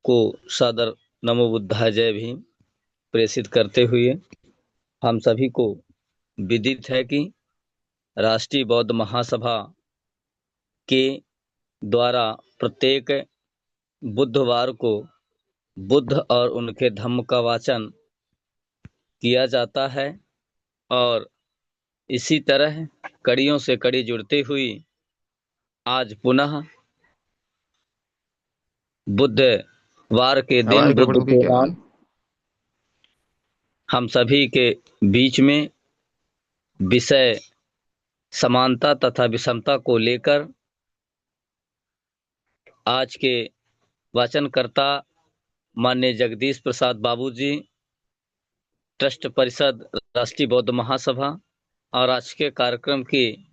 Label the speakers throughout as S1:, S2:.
S1: को सादर नमो बुद्धाय जय भीम प्रेषित करते हुए हम सभी को विदित है कि राष्ट्रीय बौद्ध महासभा के द्वारा प्रत्येक बुधवार को बुद्ध और उनके धम्म का वाचन किया जाता है और इसी तरह कड़ियों से कड़ी जुड़ती हुई आज पुनः बुधवार के दिन
S2: आवाज
S1: बुद्ध
S2: गड़बड़ होगी क्या?
S1: पूर्णिमा हम सभी के बीच में विषय समानता तथा विषमता को लेकर आज के वाचनकर्ता माननीय जगदीश प्रसाद बाबूजी, ट्रस्ट परिषद राष्ट्रीय बौद्ध महासभा और आज के कार्यक्रम की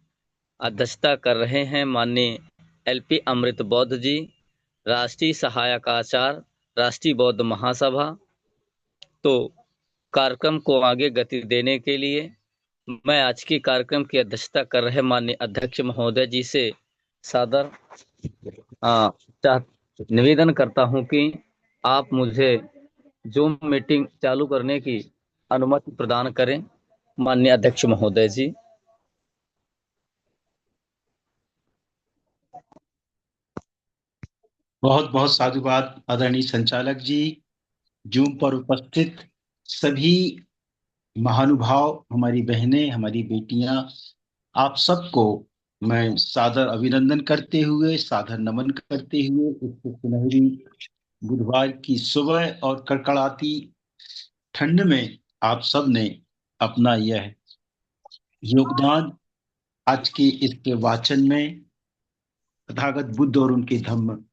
S1: अध्यक्षता कर रहे हैं माननीय एलपी अमृत बौद्ध जी, राष्ट्रीय सहायक आचार्य राष्ट्रीय बौद्ध महासभा। तो कार्यक्रम को आगे गति देने के लिए मैं आज की कार्यक्रम की अध्यक्षता कर रहे माननीय अध्यक्ष महोदय जी से सादर निवेदन करता हूं कि आप मुझे जूम मीटिंग चालू करने की अनुमति प्रदान करें। माननीय अध्यक्ष महोदय जी।
S3: बहुत बहुत साधुवाद आदरणीय संचालक जी। जूम पर उपस्थित सभी महानुभाव, हमारी बहनें, हमारी बेटियां, आप सबको मैं सादर अभिनंदन करते हुए, सादर नमन करते हुए इस सुनहरी बुधवार की सुबह और कड़कड़ाती ठंड में आप सब ने अपना यह योगदान आज के इस वाचन में तथागत बुद्ध और उनके धम्म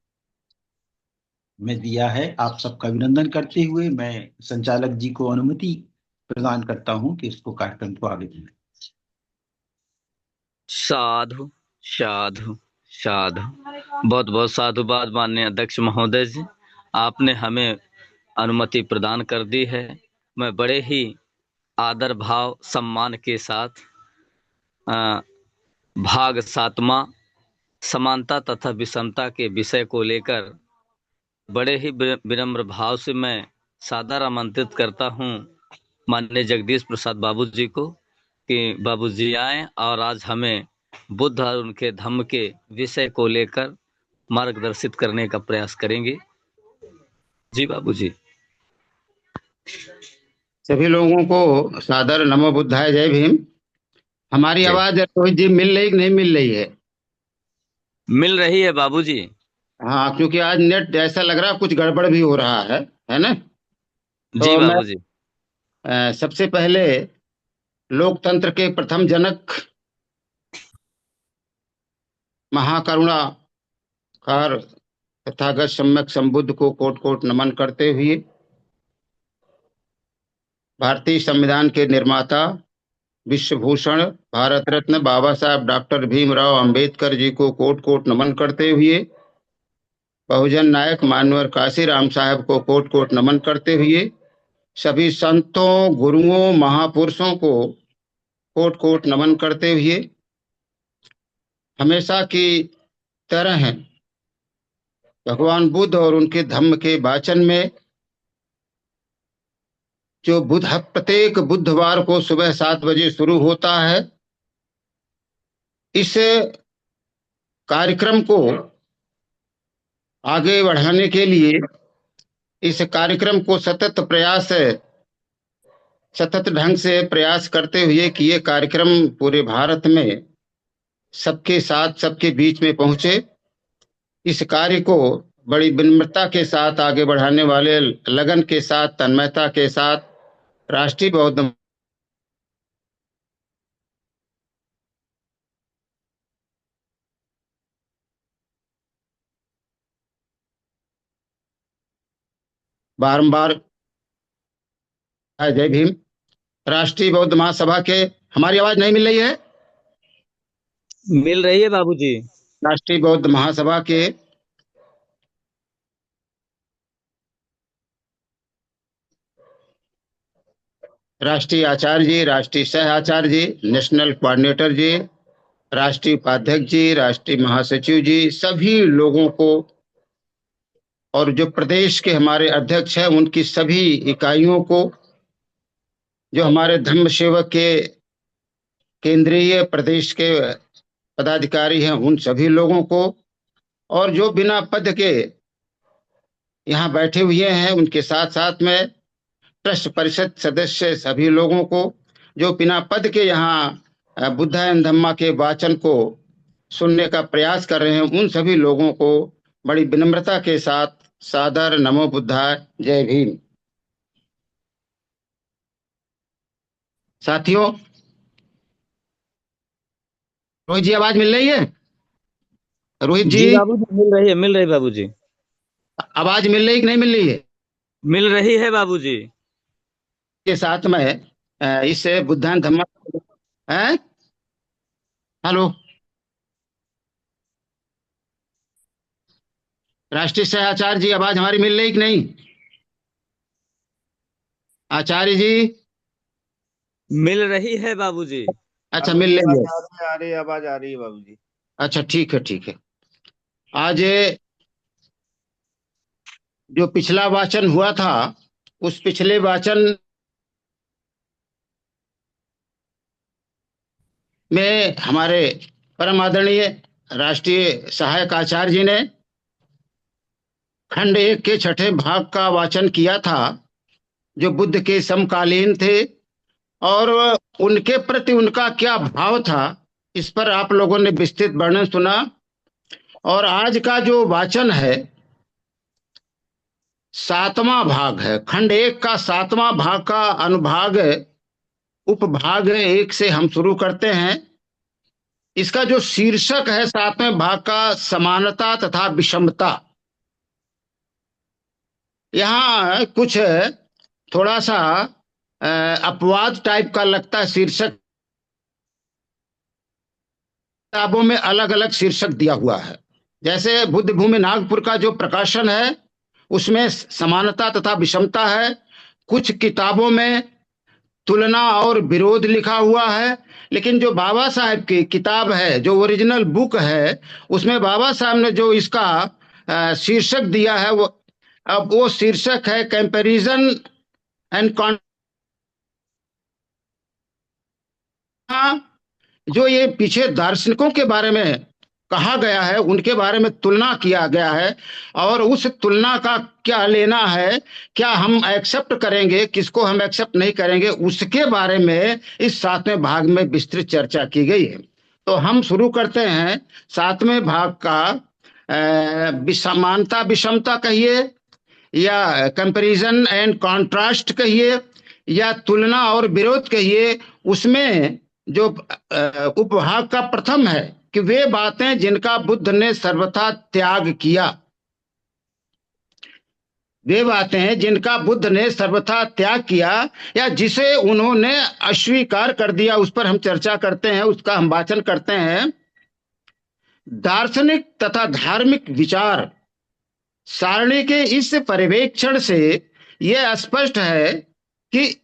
S3: में दिया है। आप सबका अभिनंदन करते हुए मैं संचालक जी को अनुमति प्रदान करता हूं कि इसको कार्यक्रम को आगे बढ़ाएं।
S1: साधु साधु साधु। बहुत बहुत साधुवाद माननीय अध्यक्ष महोदय जी, आपने हमें अनुमति प्रदान कर दी है। मैं बड़े ही आदर भाव सम्मान के साथ भाग 7वां समानता तथा विषमता के विषय को लेकर बड़े ही विनम्र भाव से मैं सादर आमंत्रित करता हूं माननीय जगदीश प्रसाद बाबूजी को कि बाबूजी आए और आज हमें बुद्ध और उनके धम्म के विषय को लेकर मार्गदर्शित करने का प्रयास करेंगे। जी बाबूजी।
S2: सभी लोगों को सादर नमो बुद्धाय जय भीम। हमारी
S1: जय।
S2: आवाज रोहित जी मिल रही कि नहीं मिल रही है?
S1: मिल रही है बाबूजी।
S2: हाँ, क्योंकि आज नेट ऐसा लग रहा है कुछ गड़बड़ भी हो रहा है ना?
S1: जी
S2: तो मैं
S1: बाबूजी।
S2: सबसे पहले लोकतंत्र के प्रथम जनक महाकरुणाकार तथागत सम्यक संबुद्ध को कोट कोट नमन करते हुए भारतीय संविधान के निर्माता विश्वभूषण भारत रत्न बाबा साहब डॉक्टर भीमराव अंबेडकर जी को कोट कोट नमन करते हुए बहुजन नायक मान्यवर काशीराम साहब को कोट कोट नमन करते हुए सभी संतों, गुरुओं, महापुरुषों को कोट कोट नमन करते हुए हमेशा की तरह भगवान बुद्ध और उनके धम्म के वाचन में जो प्रत्येक बुधवार को सुबह 7 बजे शुरू होता है, इस कार्यक्रम को आगे बढ़ाने के लिए इस कार्यक्रम को सतत ढंग से प्रयास करते हुए कि ये कार्यक्रम पूरे भारत में सबके साथ सबके बीच में पहुंचे, इस कार्य को बड़ी विनम्रता के साथ आगे बढ़ाने वाले, लगन के साथ, तन्मयता के साथ राष्ट्रीय बौद्ध बारंबार जय भीम राष्ट्रीय बौद्ध महासभा के। हमारी आवाज नहीं मिल रही है?
S1: मिल रही है बाबूजी।
S2: राष्ट्रीय बौद्ध महासभा के राष्ट्रीय आचार्य जी, राष्ट्रीय सह आचार्य जी, नेशनल कोऑर्डिनेटर जी, राष्ट्रीय उपाध्यक्ष जी, राष्ट्रीय महासचिव जी, सभी लोगों को और जो प्रदेश के हमारे अध्यक्ष हैं उनकी सभी इकाइयों को, जो हमारे धर्म सेवक के केंद्रीय प्रदेश के पदाधिकारी हैं उन सभी लोगों को, और जो बिना पद के यहाँ बैठे हुए हैं उनके साथ साथ में ट्रस्ट परिषद सदस्य सभी लोगों को, जो बिना पद के यहाँ बुद्धा एंड धम्मा के वाचन को सुनने का प्रयास कर रहे हैं, उन सभी लोगों को बड़ी विनम्रता के साथ सादर नमो बुद्धाय, जय भीम। साथियों, रोहित जी आवाज मिल रही है? रोहित जी
S1: बाबूजी मिल रही बाबूजी।
S2: आवाज मिल रही कि नहीं मिल रही है?
S1: मिल रही है बाबूजी।
S2: के साथ में इस बुद्धान धम्मा है। हेलो, राष्ट्रीय सह आचार्य जी आवाज हमारी मिल रही कि नहीं? आचार्य जी
S1: मिल रही है बाबूजी।
S2: अच्छा, मिल रही है।
S4: आ रही है, आवाज आ रही है बाबूजी।
S2: अच्छा, ठीक है ठीक है। आज जो पिछला वाचन हुआ था, उस पिछले वाचन में हमारे परम आदरणीय राष्ट्रीय सहायक आचार्य जी ने खंड 1 के छठे भाग का वाचन किया था, जो बुद्ध के समकालीन थे और उनके प्रति उनका क्या भाव था, इस पर आप लोगों ने विस्तृत वर्णन सुना। और आज का जो वाचन है 7वां भाग है, खंड 1 का 7वां भाग का अनुभाग उपभाग 1 से हम शुरू करते हैं। इसका जो शीर्षक है 7वें भाग का, समानता तथा विषमता। यहाँ कुछ थोड़ा सा अपवाद टाइप का लगता है शीर्षक, किताबों में अलग अलग शीर्षक दिया हुआ है। जैसे बुद्ध भूमि नागपुर का जो प्रकाशन है उसमें समानता तथा विषमता है, कुछ किताबों में तुलना और विरोध लिखा हुआ है, लेकिन जो बाबा साहब की किताब है, जो ओरिजिनल बुक है, उसमें बाबा साहब ने जो इसका शीर्षक दिया है वो शीर्षक है कंपैरिजन एंड कॉन्ट्रास्ट। जो ये पीछे दार्शनिकों के बारे में कहा गया है उनके बारे में तुलना किया गया है, और उस तुलना का क्या लेना है, क्या हम एक्सेप्ट करेंगे, किसको हम एक्सेप्ट नहीं करेंगे, उसके बारे में इस 7वें भाग में विस्तृत चर्चा की गई है। तो हम शुरू करते हैं 7वें भाग का। समानता विषमता कहिए, या कंपैरिजन एंड कॉन्ट्रास्ट कहिए, या तुलना और विरोध कहिए। उसमें जो उपभाग का प्रथम है कि वे बातें जिनका बुद्ध ने सर्वथा त्याग किया, वे बातें हैं जिनका बुद्ध ने सर्वथा त्याग किया या जिसे उन्होंने अस्वीकार कर दिया, उस पर हम चर्चा करते हैं, उसका हम वाचन करते हैं। दार्शनिक तथा धार्मिक विचार सारणी के इस पर्यवेक्षण से यह स्पष्ट है कि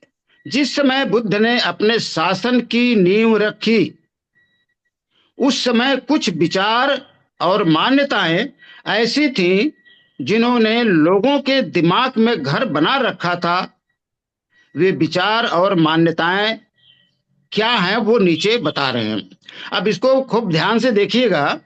S2: जिस समय बुद्ध ने अपने शासन की नींव रखी, उस समय कुछ विचार और मान्यताएं ऐसी थीं जिन्होंने लोगों के दिमाग में घर बना रखा था। वे विचार और मान्यताएं क्या हैं वो नीचे बता रहे हैं। अब इसको खूब ध्यान से देखिएगा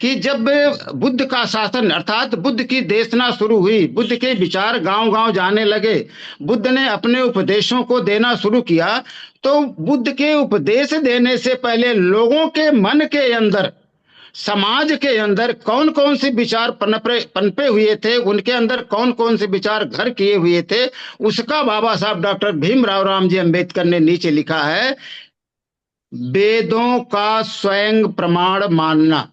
S2: कि जब बुद्ध का शासन अर्थात बुद्ध की देशना शुरू हुई, बुद्ध के विचार गांव-गांव जाने लगे, बुद्ध ने अपने उपदेशों को देना शुरू किया, तो बुद्ध के उपदेश देने से पहले लोगों के मन के अंदर, समाज के अंदर कौन कौन से विचार पनपे हुए थे, उनके अंदर कौन कौन से विचार घर किए हुए थे, उसका बाबा साहब डॉक्टर भीमराव रामजी अंबेडकर ने नीचे लिखा है, वेदों का स्वयं प्रमाण मानना।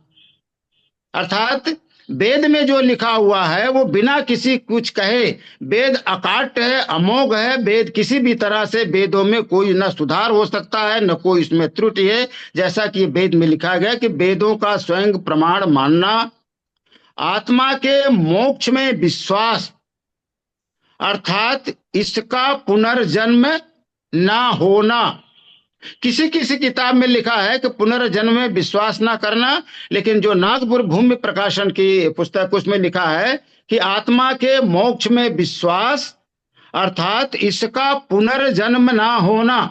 S2: अर्थात वेद में जो लिखा हुआ है वो बिना किसी कुछ कहे, वेद अकाट्य है, अमोघ है, वेद किसी भी तरह से, वेदों में कोई न सुधार हो सकता है न कोई इसमें त्रुटि है। जैसा कि वेद में लिखा गया कि वेदों का स्वयं प्रमाण मानना, आत्मा के मोक्ष में विश्वास, अर्थात इसका पुनर्जन्म ना होना, किसी किसी किताब में लिखा है कि पुनर्जन्म में विश्वास ना करना, लेकिन जो नागपुर भूमि प्रकाशन की पुस्तक उसमें लिखा है कि आत्मा के मोक्ष में विश्वास अर्थात इसका पुनर्जन्म ना होना।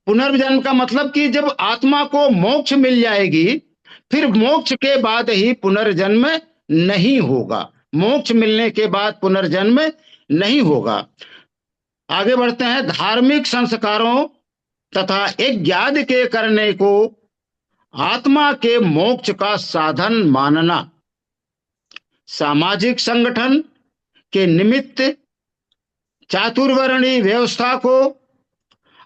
S2: पुनर्जन्म का मतलब कि जब आत्मा को मोक्ष मिल जाएगी फिर मोक्ष के बाद ही पुनर्जन्म नहीं होगा। मोक्ष मिलने के बाद पुनर्जन्म नहीं होगा। आगे बढ़ते हैं। धार्मिक संस्कारों तथा यज्ञ के करने को आत्मा के मोक्ष का साधन मानना, सामाजिक संगठन के निमित्त चातुर्वर्णी व्यवस्था को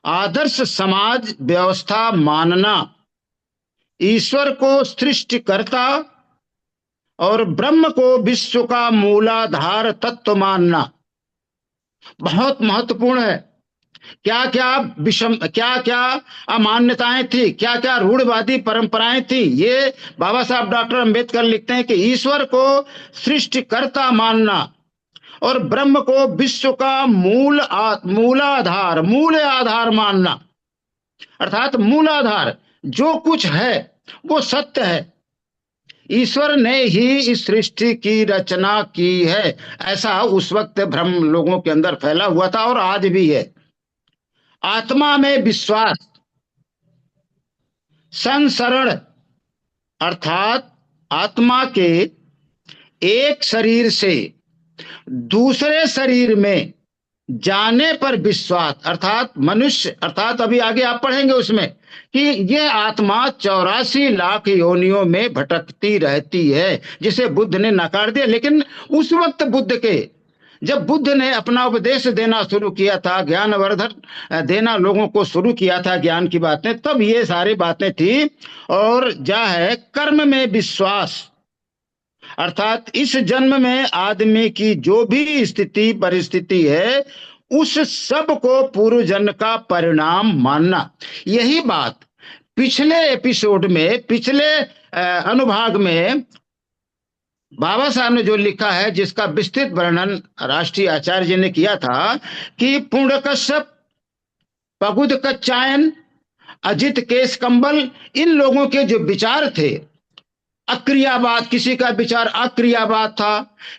S2: आदर्श समाज व्यवस्था मानना, ईश्वर को सृष्टिकर्ता और ब्रह्म को विश्व का मूलाधार तत्व मानना बहुत महत्वपूर्ण है। क्या क्या अमान्यताएं थी, क्या क्या रूढ़वादी परंपराएं थी, ये बाबा साहब डॉक्टर अंबेडकर लिखते हैं कि ईश्वर को सृष्टिकर्ता मानना और ब्रह्म को विश्व का मूल आधार मानना, अर्थात मूल आधार जो कुछ है वो सत्य है। ईश्वर ने ही इस सृष्टि की रचना की है, ऐसा उस वक्त भ्रम लोगों के अंदर फैला हुआ था और आज भी है। आत्मा में विश्वास, संसरण अर्थात आत्मा के एक शरीर से दूसरे शरीर में जाने पर विश्वास, अर्थात मनुष्य, अर्थात अभी आगे आप पढ़ेंगे उसमें कि यह आत्मा 84 लाख योनियों में भटकती रहती है, जिसे बुद्ध ने नकार दिया। लेकिन उस वक्त जब बुद्ध ने अपना उपदेश देना शुरू किया था, ज्ञानवर्धन देना लोगों को शुरू किया था, ज्ञान की बातें, तब ये सारी बातें थी। और जा है कर्म में विश्वास, अर्थात इस जन्म में आदमी की जो भी स्थिति परिस्थिति है उस सब को पूर्व जन्म का परिणाम मानना। यही बात पिछले एपिसोड में, पिछले अनुभाग में बाबा साहब ने जो लिखा है, जिसका विस्तृत वर्णन राष्ट्रीय आचार्य जी ने किया था कि पुण्यकश्यप, पगुद कच्चायन, अजित केश कंबल, इन लोगों के जो विचार थे, अक्रियावाद, किसी का विचार अक्रियावाद था,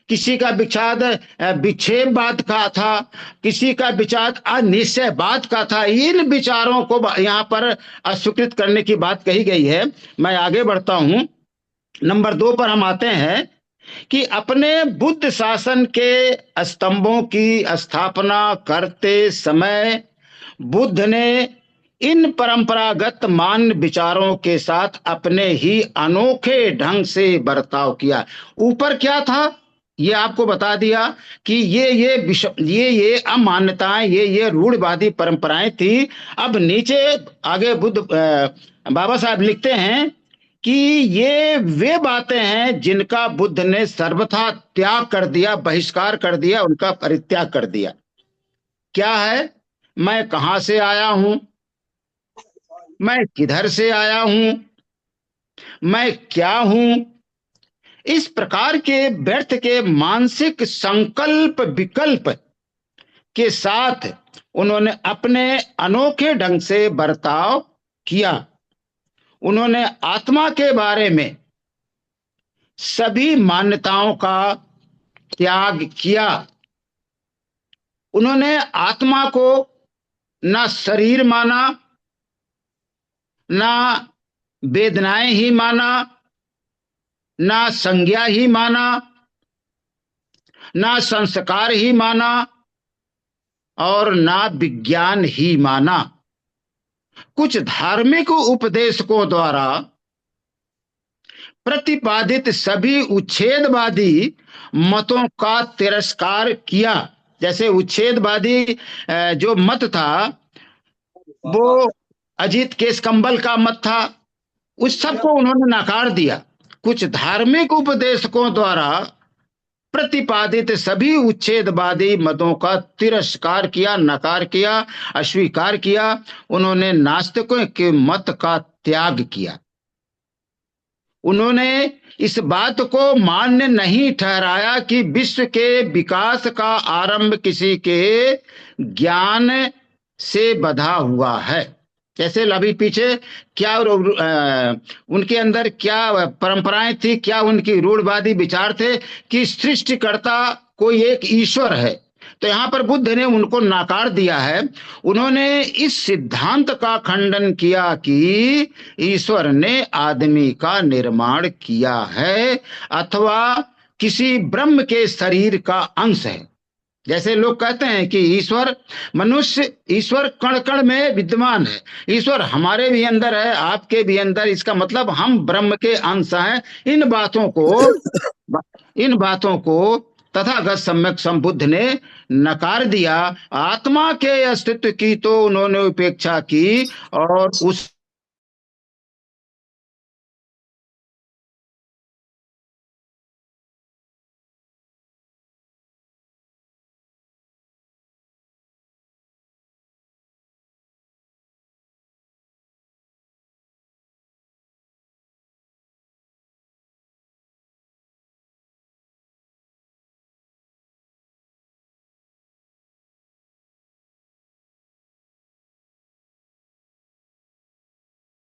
S2: किसी का विचार विक्षेपवाद का था, किसी का विचार अनिश्चयवाद का था। इन विचारों को यहाँ पर अस्वीकृत करने की बात कही गई है। मैं आगे बढ़ता हूं। नंबर 2 पर हम आते हैं कि अपने बुद्ध शासन के स्तंभों की स्थापना करते समय बुद्ध ने इन परंपरागत मान विचारों के साथ अपने ही अनोखे ढंग से बर्ताव किया। ऊपर क्या था ये आपको बता दिया कि ये अमान्यताएं, ये रूढ़वादी परंपराएं थी। अब नीचे आगे बुद्ध बाबा साहब लिखते हैं कि ये वे बातें हैं जिनका बुद्ध ने सर्वथा त्याग कर दिया, बहिष्कार कर दिया, उनका परित्याग कर दिया। क्या है? मैं कहां से आया हूं, मैं किधर से आया हूं, मैं क्या हूं, इस प्रकार के व्यर्थ के मानसिक संकल्प विकल्प के साथ उन्होंने अपने अनोखे ढंग से बर्ताव किया। उन्होंने आत्मा के बारे में सभी मान्यताओं का त्याग किया। उन्होंने आत्मा को ना शरीर माना, ना वेदनाएं ही माना, ना संज्ञा ही माना, ना संस्कार ही माना और ना विज्ञान ही माना। कुछ धार्मिक उपदेशकों द्वारा प्रतिपादित सभी उच्छेदवादी मतों का तिरस्कार किया। जैसे उच्छेदवादी जो मत था वो अजीत केश कंबल का मत था, उस सब को उन्होंने नकार दिया। कुछ धार्मिक उपदेशकों द्वारा प्रतिपादित सभी उच्छेदवादी मतों का तिरस्कार किया, नकार किया, अस्वीकार किया। उन्होंने नास्तिकों के मत का त्याग किया। उन्होंने इस बात को मान्य नहीं ठहराया कि विश्व के विकास का आरंभ किसी के ज्ञान से बंधा हुआ है। जैसे अभी पीछे क्या उनके अंदर क्या परंपराएं थी, क्या उनकी रूढ़वादी विचार थे कि सृष्टिकर्ता कोई एक ईश्वर है। तो यहाँ पर बुद्ध ने उनको नाकार दिया है। उन्होंने इस सिद्धांत का खंडन किया कि ईश्वर ने आदमी का निर्माण किया है अथवा किसी ब्रह्म के शरीर का अंश है। जैसे लोग कहते हैं कि ईश्वर कण कण में विद्यमान है, ईश्वर हमारे भी अंदर है, आपके भी अंदर, इसका मतलब हम ब्रह्म के अंश हैं। इन बातों को तथागत सम्यक संबुद्ध ने नकार दिया। आत्मा के अस्तित्व की तो उन्होंने उपेक्षा की और उस